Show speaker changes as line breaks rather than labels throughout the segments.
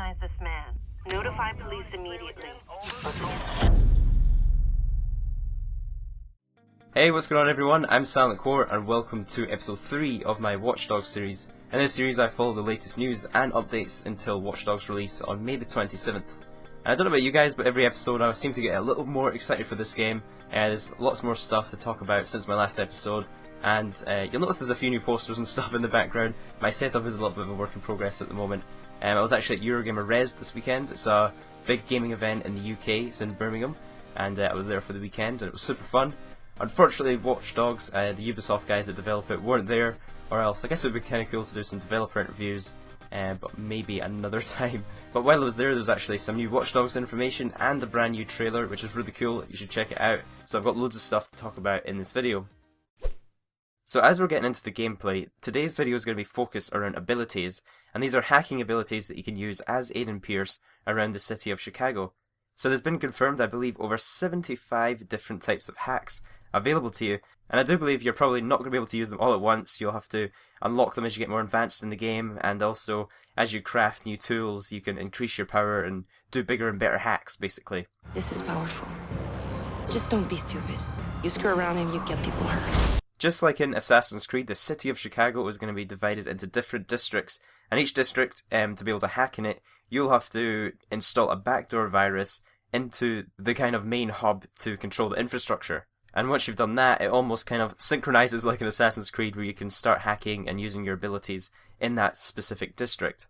recognize this man. Notify police immediately.
Hey, what's going on everyone? I'm Silent Core and welcome to episode 3 of my Watch Dogs series. In this series I follow the latest news and updates until Watch Dogs release on May the 27th. And I don't know about you guys, but every episode I seem to get a little more excited for this game. There's lots more stuff to talk about since my last episode, and you'll notice there's a few new posters and stuff in the background. My setup is a little bit of a work in progress at the moment. I was actually at Eurogamer Res this weekend. It's a big gaming event in the UK, it's in Birmingham, and I was there for the weekend and it was super fun. Unfortunately, Watch Dogs, the Ubisoft guys that develop it, weren't there, or else I guess it would be kind of cool to do some developer interviews, but maybe another time. But while I was there was actually some new Watch Dogs information and a brand new trailer, which is really cool. You should check it out. So I've got loads of stuff to talk about in this video. So as we're getting into the gameplay, today's video is going to be focused around abilities, and these are hacking abilities that you can use as Aiden Pierce around the city of Chicago. So there's been confirmed, I believe, over 75 different types of hacks available to you, and I do believe you're probably not going to be able to use them all at once. You'll have to unlock them as you get more advanced in the game, and also as you craft new tools you can increase your power and do bigger and better hacks, basically.
This is powerful. Just don't be stupid. You screw around and you get people hurt.
Just like in Assassin's Creed, the city of Chicago is going to be divided into different districts, and each district, to be able to hack in it, you'll have to install a backdoor virus into the kind of main hub to control the infrastructure. And once you've done that, it almost kind of synchronizes like in Assassin's Creed, where you can start hacking and using your abilities in that specific district.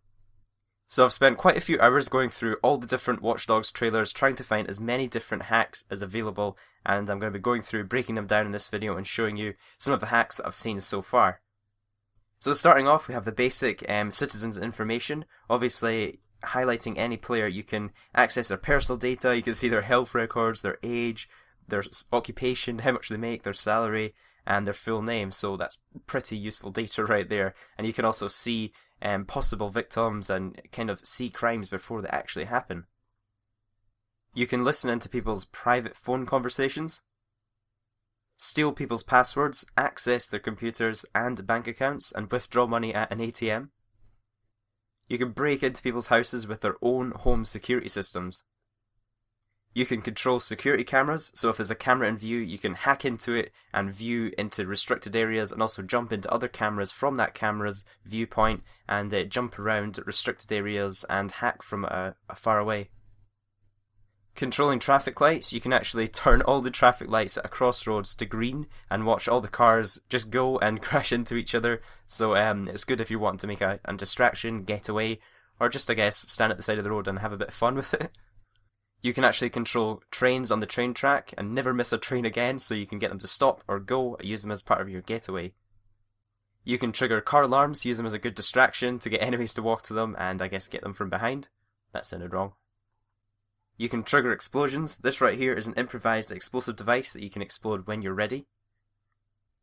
So I've spent quite a few hours going through all the different Watch Dogs trailers, trying to find as many different hacks as available, and I'm going to be going through, breaking them down in this video and showing you some of the hacks that I've seen so far. So starting off, we have the basic citizens information, obviously highlighting any player. You can access their personal data, you can see their health records, their age, their occupation, how much they make, their salary, and their full name. So that's pretty useful data right there. And you can also see possible victims and kind of see crimes before they actually happen. You can listen into people's private phone conversations, steal people's passwords, access their computers and bank accounts, and withdraw money at an ATM. You can break into people's houses with their own home security systems. You can control security cameras, so if there's a camera in view, you can hack into it and view into restricted areas, and also jump into other cameras from that camera's viewpoint and jump around restricted areas and hack from far away. Controlling traffic lights, you can actually turn all the traffic lights at a crossroads to green and watch all the cars just go and crash into each other. So it's good if you want to make a distraction, get away, or just, I guess, stand at the side of the road and have a bit of fun with it. You can actually control trains on the train track and never miss a train again, so you can get them to stop or go, use them as part of your getaway. You can trigger car alarms, use them as a good distraction to get enemies to walk to them and, I guess, get them from behind. That sounded wrong. You can trigger explosions. This right here is an improvised explosive device that you can explode when you're ready.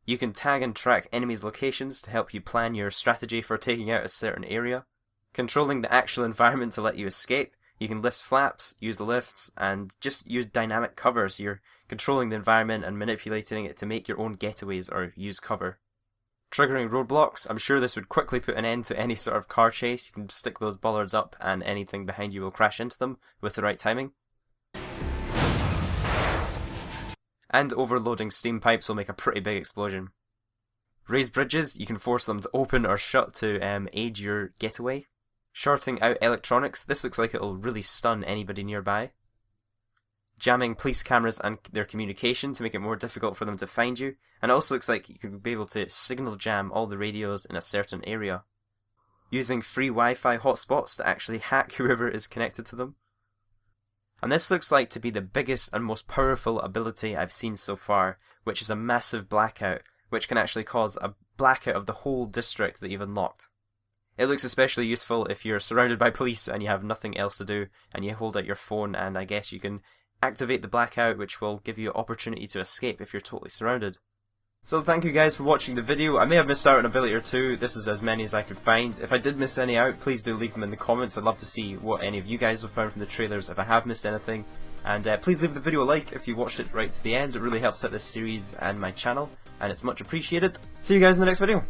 You can tag and track enemies' locations to help you plan your strategy for taking out a certain area. Controlling the actual environment to let you escape. You can lift flaps, use the lifts, and just use dynamic cover, so you're controlling the environment and manipulating it to make your own getaways or use cover. Triggering roadblocks. I'm sure this would quickly put an end to any sort of car chase. You can stick those bollards up and anything behind you will crash into them with the right timing. And overloading steam pipes will make a pretty big explosion. Raised bridges. You can force them to open or shut to aid your getaway. Shorting out electronics. This looks like it'll really stun anybody nearby. Jamming police cameras and their communication to make it more difficult for them to find you. And it also looks like you could be able to signal jam all the radios in a certain area. Using free Wi-Fi hotspots to actually hack whoever is connected to them. And this looks like to be the biggest and most powerful ability I've seen so far, which is a massive blackout, which can actually cause a blackout of the whole district that you've unlocked. It looks especially useful if you're surrounded by police and you have nothing else to do and you hold out your phone, and I guess you can activate the blackout, which will give you opportunity to escape if you're totally surrounded. So thank you guys for watching the video. I may have missed out on an ability or two. This is as many as I could find. If I did miss any out, please do leave them in the comments. I'd love to see what any of you guys have found from the trailers if I have missed anything. And please leave the video a like if you watched it right to the end. It really helps out this series and my channel, and it's much appreciated. See you guys in the next video.